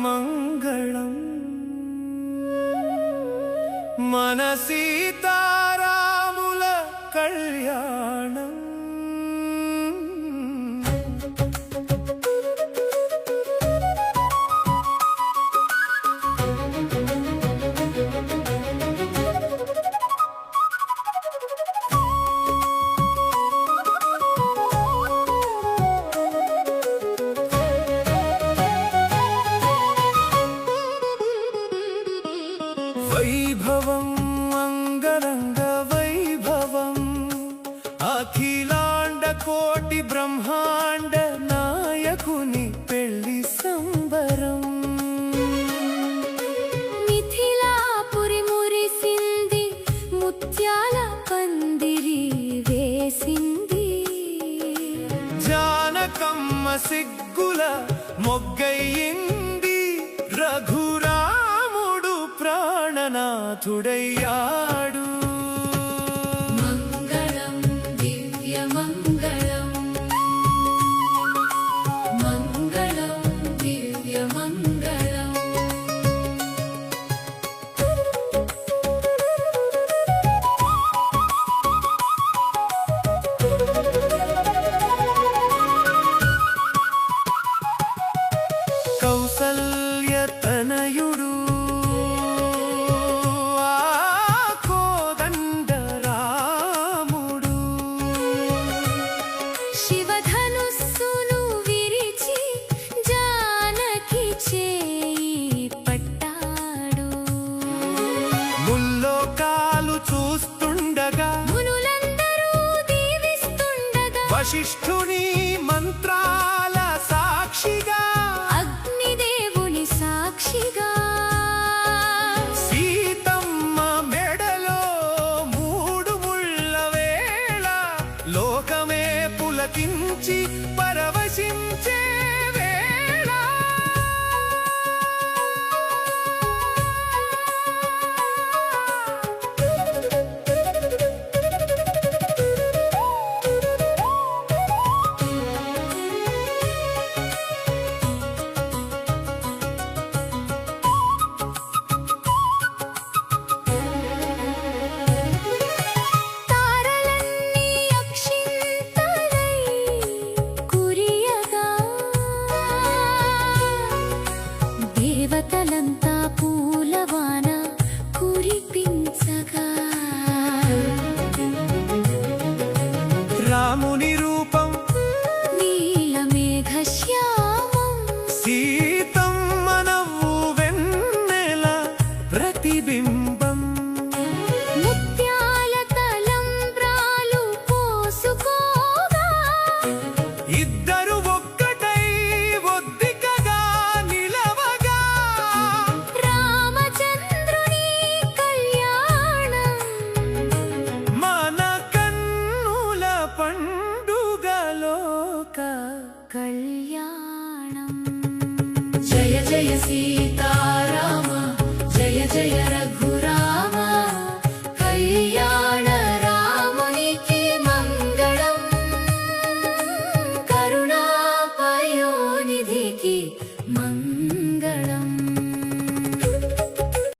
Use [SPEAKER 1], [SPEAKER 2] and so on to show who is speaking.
[SPEAKER 1] మంగళం మన సీతారాముల కళ్యాణం వైభవం అంగరంగ వైభవం అఖిలాండ కోటి బ్రహ్మాండ నాయకుని పెళ్లి సంబరం
[SPEAKER 2] మిథిలాపురి మురిసింది ముత్యాల పందిరి వేసింది
[SPEAKER 1] జానకమ్మ సిగ్గుల మొగ్గయింది రఘురాముడు ప్రాణనాథుడయ్యాడు
[SPEAKER 2] మంగళం దివ్య మంగళం మంగళం దివ్య మంగళం
[SPEAKER 1] కౌసల్య తనయుడు
[SPEAKER 2] శివధనుస్సును విరిచి జానకి చేయి పట్టాడు
[SPEAKER 1] ముల్లోకాలు చూస్తుండగా
[SPEAKER 2] మునులందరూ దీవిస్తుండగా
[SPEAKER 1] వశిష్ఠుని మంత్రాల సాక్షిగా
[SPEAKER 2] అగ్నిదేవుని సాక్షిగా
[SPEAKER 1] సీతమ్మ మెడలో 3 ముళ్ళ వేళ లోకమే పులకించి పరవశించే వేళ
[SPEAKER 2] తారలన్నీ అక్షింతలై కురియగా దేవతలంతా పూలవాన కురిపించగా
[SPEAKER 1] రాముని రూపం
[SPEAKER 2] నీలమేఘ శ్యామం
[SPEAKER 1] సీతమ్మ నవ్వు వెన్నెల ప్రతిబింబం
[SPEAKER 2] ముత్యాల తలంబ్రాలు పోసుకోగా
[SPEAKER 1] ఇద్దరు ఒక్కటై ఒద్దికగా నిలవగా
[SPEAKER 2] రామచంద్రుని కళ్యాణం
[SPEAKER 1] మన కన్నుల పండుగలోక
[SPEAKER 2] కళ్యాణం జయ జయ సీతారామ జయ జయ